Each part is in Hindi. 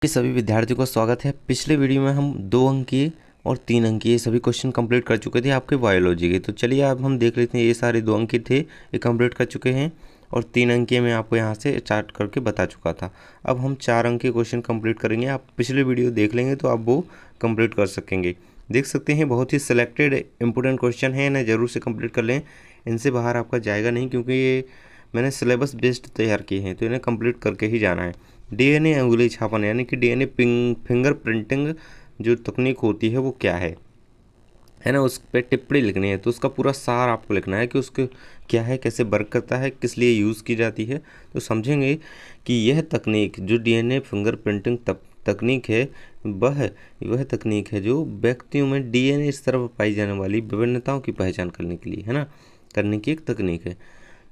के सभी विद्यार्थियों का स्वागत है। पिछले वीडियो में हम 2 अंकीय और 3 अंकीय सभी क्वेश्चन कंप्लीट कर चुके थे आपके बायोलॉजी के। तो चलिए अब हम देख लेते हैं। ये सारे 2 अंकीय थे, ये कंप्लीट कर चुके हैं और 3 अंकीय में आपको यहाँ से स्टार्ट करके बता चुका था। अब हम 4 अंकीय क्वेश्चन कंप्लीट करेंगे। आप पिछले वीडियो देख लेंगे तो आप वो कंप्लीट कर सकेंगे। देख सकते हैं बहुत ही सिलेक्टेड इंपोर्टेंट क्वेश्चन है, इन्हें ज़रूर से कंप्लीट कर लें। इनसे बाहर आपका जाएगा नहीं, क्योंकि ये मैंने सिलेबस बेस्ड तैयार किए हैं, तो इन्हें कंप्लीट करके ही जाना है। डीएनए अंगुली छापन यानी कि डीएनए फिंगर प्रिंटिंग जो तकनीक होती है वो क्या है ना, उस पर टिप्पणी लिखनी है। तो उसका पूरा सार आपको लिखना है कि उसके क्या है, कैसे वर्क करता है, किस लिए यूज़ की जाती है। तो समझेंगे कि यह तकनीक जो डीएनए फिंगर प्रिंटिंग तकनीक है वह तकनीक है जो व्यक्तियों में डीएनए स्तर पर पाई जाने वाली विभिन्नताओं की पहचान करने के लिए करने की एक तकनीक है।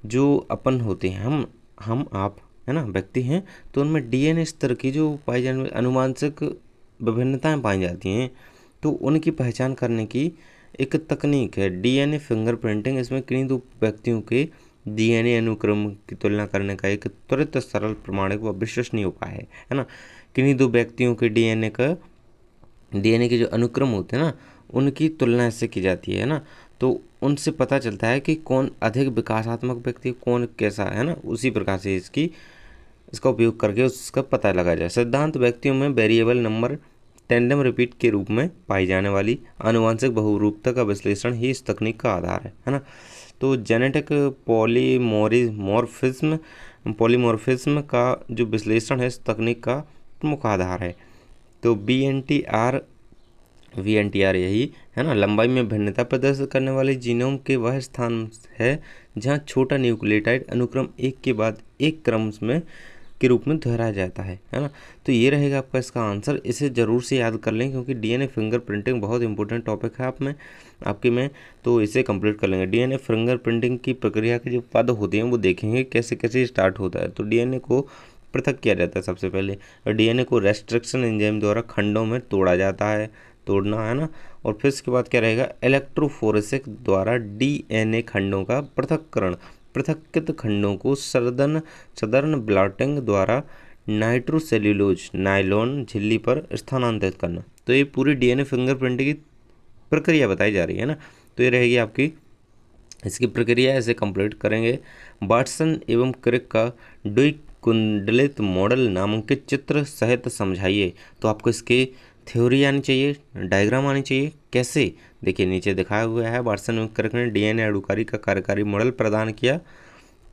जो अपन होते हैं, हम आप है ना, व्यक्ति हैं, तो उनमें डीएनए स्तर की जो पाई जाने वाली अनुवांशिक विभिन्नताएं पाई जाती हैं, तो उनकी पहचान करने की एक तकनीक है डीएनए फिंगर प्रिंटिंग। इसमें किन्हीं 2 व्यक्तियों के डीएनए अनुक्रम की तुलना करने का एक त्वरित, सरल, प्रमाणिक व विश्वसनीय उपाय है ना। किन्हीं 2 व्यक्तियों के डीएनए के जो अनुक्रम होते हैं ना, उनकी तुलना इससे की जाती है ना। तो उनसे पता चलता है कि कौन अधिक विकासात्मक व्यक्ति, कौन कैसा है ना। उसी प्रकार से इसका उपयोग करके उसका पता लगा जाए। सिद्धांत व्यक्तियों में वेरिएबल नंबर टेंडम रिपीट के रूप में पाई जाने वाली आनुवंशिक बहुरूपता का विश्लेषण ही इस तकनीक का आधार है ना। तो जेनेटिक पॉलीमॉर्फिज्म का जो विश्लेषण है इस तकनीक का प्रमुख आधार है। तो वीएनटीआर यही है ना, लंबाई में भिन्नता प्रदर्शित करने वाले जीनोम के वह स्थान है जहां छोटा न्यूक्लियोटाइड अनुक्रम एक के बाद एक क्रम में के रूप में दोहराया जाता है ना। तो ये रहेगा आपका इसका आंसर। इसे ज़रूर से याद कर लें, क्योंकि डीएनए फिंगर प्रिंटिंग बहुत इंपॉर्टेंट टॉपिक है आपके में। तो इसे कंप्लीट कर लेंगे। डीएनए फिंगर प्रिंटिंग की प्रक्रिया के जो पद होते हैं वो देखेंगे कैसे कैसे स्टार्ट होता है। तो डीएनए को पृथक किया जाता है सबसे पहले, और डीएनए को रेस्ट्रिक्शन एंजाइम द्वारा खंडों में तोड़ना है ना। और फिर इसके बाद क्या रहेगा, इलेक्ट्रोफोरेसिस द्वारा डीएनए खंडों का पृथक्कृत खंडों को सदर्न ब्लॉटिंग द्वारा नाइट्रोसेल्यूलोज नायलॉन झिल्ली पर स्थानांतरित करना। तो ये पूरी डीएनए फिंगरप्रिंट की प्रक्रिया बताई जा रही है ना। तो ये रहेगी आपकी इसकी प्रक्रिया, ऐसे कंप्लीट करेंगे। वाटसन एवं क्रिक का द्विकुंडलित मॉडल नामांकित चित्र सहित समझाइए। तो आपको इसके थ्योरी आनी चाहिए, डायग्राम आनी चाहिए। कैसे, देखिए नीचे दिखाया हुआ है। वाटसन एवं क्रिक ने डीएनए अणुकारी का कार्यकारी मॉडल प्रदान किया।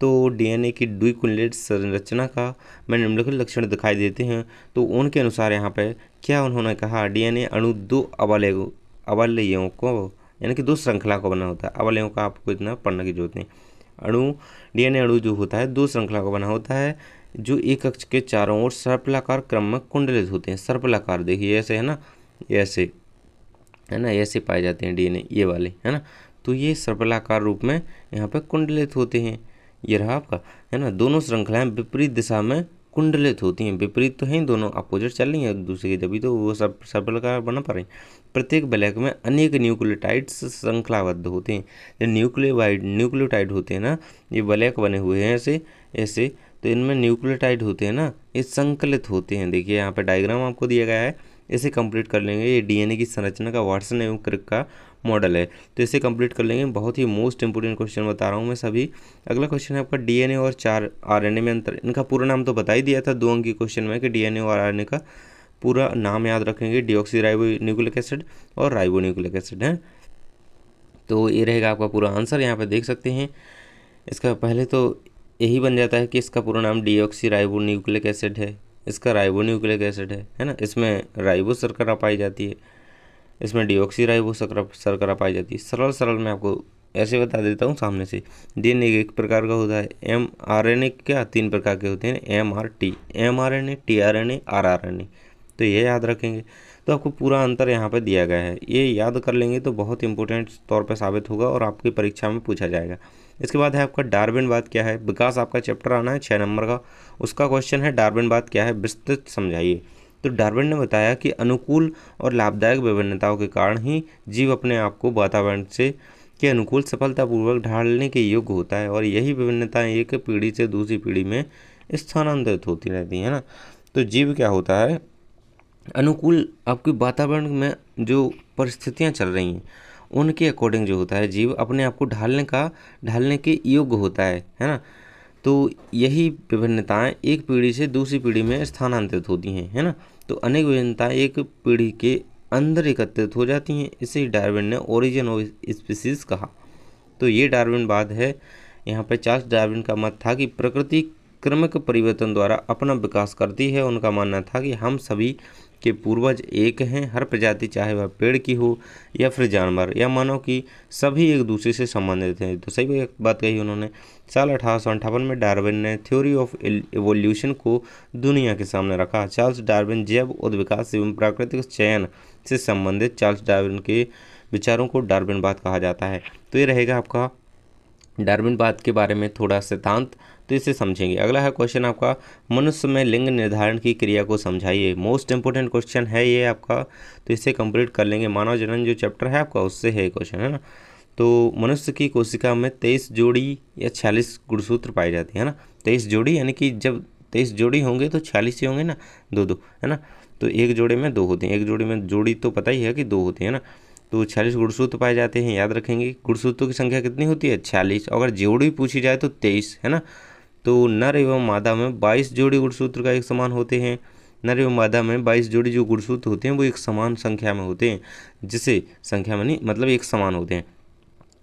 तो डीएनए की द्विकुंडलित संरचना का में निम्नलिखित लक्षण दिखाई देते हैं। तो उनके अनुसार यहाँ पे क्या उन्होंने कहा, डीएनए अणु 2 अवयवों को यानी कि 2 श्रृंखला को बना होता है। अवयवों का आपको इतना पढ़ने की जरूरत नहीं। डीएनए अणु जो होता है 2 श्रृंखला का बना होता है, जो एक अक्ष के चारों ओर सर्पिलाकार क्रम में कुंडलित होते हैं। सर्पिलाकार देखिए ऐसे है ना, ऐसे है ना, ऐसे पाए जाते हैं डीएनए, ये वाले है ना। तो ये सर्पिलाकार रूप में यहाँ पे कुंडलित होते हैं। ये रहा आपका है ना। दोनों श्रृंखलाएं विपरीत दिशा में कुंडलित होती हैं। विपरीत तो हैं, दोनों अपोजिट चल रही हैं एक दूसरे की, तभी तो वो सब सर्पिलाकार बना पा रहे हैं। प्रत्येक वलय में अनेक न्यूक्लियोटाइड्स श्रृंखलाबद्ध होते हैं। जो न्यूक्लियोटाइड होते हैं ना, ये वलय बने हुए हैं ऐसे। तो इनमें न्यूक्लियोटाइड होते हैं ना, ये संकलित होते हैं। देखिए यहाँ पे डायग्राम आपको दिया गया है, इसे कंप्लीट कर लेंगे। ये डीएनए की संरचना का वाटसन एवं क्रिक का मॉडल है, तो इसे कंप्लीट कर लेंगे। बहुत ही मोस्ट इंपोर्टेंट क्वेश्चन बता रहा हूँ मैं सभी। अगला क्वेश्चन है आपका डीएनए और 4 आरएनए में अंतर। इनका पूरा नाम तो बता ही दिया था 2 अंक के क्वेश्चन में कि डीएनए और आरएनए का पूरा नाम याद रखेंगे, डीऑक्सी न्यूक्लिक एसिड और राइबो न्यूक्लिक एसिड है। तो ये रहेगा आपका पूरा आंसर। यहाँ पे देख सकते हैं इसका पहले तो यही बन जाता है कि इसका पूरा नाम डीऑक्सी राइबो न्यूक्लिक एसिड है, इसका राइबो न्यूक्लिक एसिड है ना। इसमें राइबो शर्करा पाई जाती है, इसमें डीऑक्सी राइबो शर्करा पाई जाती है। सरल मैं आपको ऐसे बता देता हूँ सामने से। डीएनए एक प्रकार का होता है, mRNA क्या 3 प्रकार के होते हैं, mRNA, tRNA, rRNA। तो ये याद रखेंगे। तो आपको पूरा अंतर यहाँ पे दिया गया है, ये याद कर लेंगे तो बहुत इंपॉर्टेंट तौर पे साबित होगा और आपकी परीक्षा में पूछा जाएगा। इसके बाद है आपका डार्विनवाद क्या है। विकास आपका चैप्टर आना है 6 नंबर का, उसका क्वेश्चन है डार्विनवाद क्या है, विस्तृत समझाइए। तो डार्विन ने बताया कि अनुकूल और लाभदायक विभिन्नताओं के कारण ही जीव अपने आप को वातावरण के अनुकूल सफलतापूर्वक ढालने के योग्य होता है, और यही विभिन्नताएं एक पीढ़ी से दूसरी पीढ़ी में स्थानांतरित होती रहती है ना। तो जीव क्या होता है, अनुकूल आपके वातावरण में जो परिस्थितियाँ चल रही हैं उनके अकॉर्डिंग जो होता है जीव अपने आप को ढालने के योग्य होता है ना। तो यही विभिन्नताएं एक पीढ़ी से दूसरी पीढ़ी में स्थानांतरित होती हैं, है ना। तो अनेक विभिन्नताएं एक पीढ़ी के अंदर एकत्रित हो जाती हैं। इसे डार्विन ने ओरिजिन ऑफ स्पीसीज कहा। तो ये डार्विनवाद है। यहाँ पे चार्ल्स डार्विन का मत था कि प्रकृति क्रमिक परिवर्तन द्वारा अपना विकास करती है। उनका मानना था कि हम सभी के पूर्वज एक हैं। हर प्रजाति, चाहे वह पेड़ की हो या फिर जानवर या मानव की, सभी एक दूसरे से संबंधित हैं। तो सही बात कही उन्होंने। साल 1858 में डार्विन ने थ्योरी ऑफ इवोल्यूशन को दुनिया के सामने रखा। चार्ल्स डार्विन जैव उद्विकास एवं प्राकृतिक चयन से संबंधित चार्ल्स डार्विन के विचारों को डार्विनवाद कहा जाता है। तो ये रहेगा आपका डार्विनवाद के बारे में थोड़ा सिद्धांत, तो इसे समझेंगे। अगला है क्वेश्चन आपका, मनुष्य में लिंग निर्धारण की क्रिया को समझाइए। मोस्ट इंपोर्टेंट क्वेश्चन है ये आपका, तो इसे कंप्लीट कर लेंगे। मानव जनन जो चैप्टर है आपका उससे है क्वेश्चन, है ना। तो मनुष्य की कोशिका में 23 जोड़ी या 46 गुणसूत्र पाए जाते हैं ना। 23 जोड़ी यानी कि जब 23 जोड़ी होंगे तो 46 ही होंगे ना, दो है ना। तो एक जोड़े में 2 होते हैं, एक जोड़ी में जोड़ी तो पता ही है कि 2 होते हैं ना। तो 46 गुणसूत्र पाए जाते हैं, याद रखेंगे। गुणसूत्रों की संख्या कितनी होती है? 46। अगर जोड़ी पूछी जाए तो 23, है ना। तो नर एवं मादा में 22 जोड़ी गुणसूत्र का एक समान होते हैं। नर एवं मादा में 22 जोड़ी जो गुणसूत्र होते हैं वो एक समान संख्या में होते हैं, जिसे संख्या में नहीं मतलब एक समान होते हैं,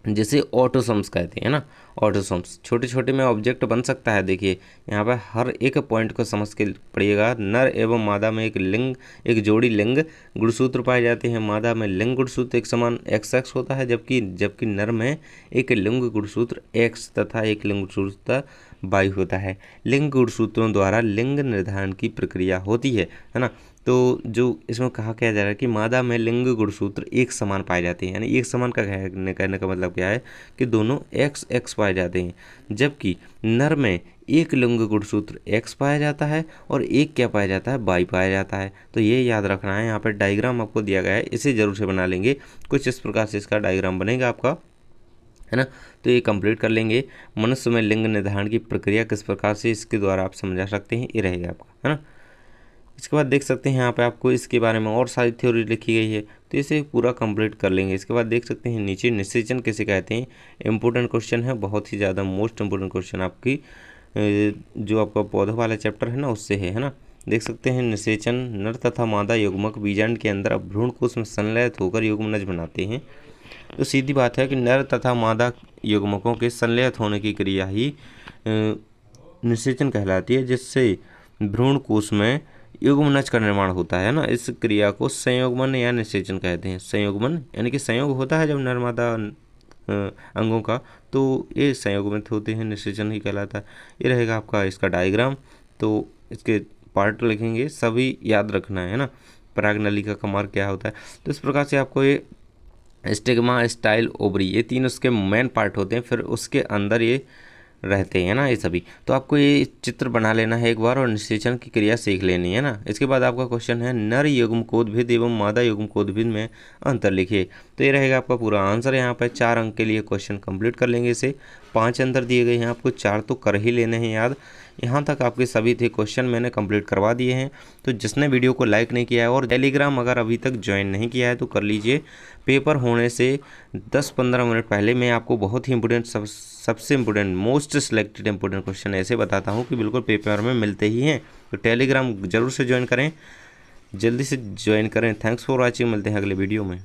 जिसे ऑटोसोम्स कहते हैं ना। ऑटोसोम्स छोटे छोटे में ऑब्जेक्ट बन सकता है। देखिए यहाँ पर हर एक पॉइंट को समझ के पड़िएगा। नर एवं मादा में एक जोड़ी लिंग गुणसूत्र पाए जाते हैं। मादा में लिंग गुणसूत्र एक समान XX होता है, जबकि नर में एक लिंग गुणसूत्र X तथा एक लिंग गुणसूत्र Y होता है। लिंग गुणसूत्रों द्वारा लिंग निर्धारण की प्रक्रिया होती है ना। तो जो इसमें कहा क्या जा रहा है कि मादा में लिंग गुणसूत्र एक समान पाए जाते हैं, यानी एक समान का कहने का मतलब क्या है कि दोनों XX पाए जाते हैं, जबकि नर में एक लिंग गुणसूत्र X पाया जाता है और एक क्या पाया जाता है? Y पाया जाता है। तो ये याद रखना है। यहाँ पर डायग्राम आपको दिया गया है, इसे जरूर से बना लेंगे। कुछ इस प्रकार से इसका डायग्राम बनेगा आपका, है ना। तो ये कंप्लीट कर लेंगे। मनुष्य में लिंग निर्धारण की प्रक्रिया किस प्रकार से इसके द्वारा आप समझा सकते हैं, ये रहेगा आपका, है ना। इसके बाद देख सकते हैं यहाँ पे आपको इसके बारे में और सारी थ्योरी लिखी गई है, तो इसे पूरा कंप्लीट कर लेंगे। इसके बाद देख सकते हैं नीचे निषेचन किसे कहते हैं। इंपॉर्टेंट क्वेश्चन है, बहुत ही ज़्यादा मोस्ट इंपोर्टेंट क्वेश्चन आपकी जो आपका पौधों वाला चैप्टर है ना उससे है ना। देख सकते हैं निषेचन, नर तथा मादा युग्मक बीजांड के अंदर भ्रूणकोश में संलयित होकर युग्मनज बनाते हैं। तो सीधी बात है कि नर तथा मादा युग्मकों के संलयित होने की क्रिया ही निषेचन कहलाती है, जिससे भ्रूणकोश में युग्मनज का निर्माण होता है ना। इस क्रिया को संयोगमन या निषेचन कहते हैं। संयोगमन यानी कि संयोग होता है जब नर मादा अंगों का, तो ये संयोगमित होते हैं, निषेचन ही कहलाता है। ये रहेगा आपका इसका डायग्राम। तो इसके पार्ट लिखेंगे, सभी याद रखना है ना। परागनलिका का मार्ग क्या होता है। तो इस प्रकार से आपको ये स्टिग्मा, स्टाइल, ओवरी, ये तीन उसके मेन पार्ट होते हैं, फिर उसके अंदर ये रहते हैं ना ये सभी। तो आपको ये चित्र बना लेना है एक बार और निषेचन की क्रिया सीख लेनी है ना। इसके बाद आपका क्वेश्चन है नर युग्मकोद्भिद एवं मादा युग्मकोद्भिद में अंतर लिखिए। तो ये रहेगा आपका पूरा आंसर। यहाँ पर 4 अंक के लिए क्वेश्चन कंप्लीट कर लेंगे। इसे 5 अंतर दिए गए हैं, आपको 4 तो कर ही लेने हैं याद। यहाँ तक आपके सभी थे क्वेश्चन मैंने कंप्लीट करवा दिए हैं। तो जिसने वीडियो को लाइक नहीं किया है और टेलीग्राम अगर अभी तक ज्वाइन नहीं किया है तो कर लीजिए। पेपर होने से 10-15 मिनट पहले मैं आपको बहुत ही इंपॉर्टेंट सबसे important most selected important question ऐसे बताता हूँ कि बिल्कुल पेपर में मिलते ही हैं। तो टेलीग्राम जरूर से ज्वाइन करें, जल्दी से ज्वाइन करें। थैंक्स फॉर वॉचिंग, मिलते हैं अगले वीडियो में।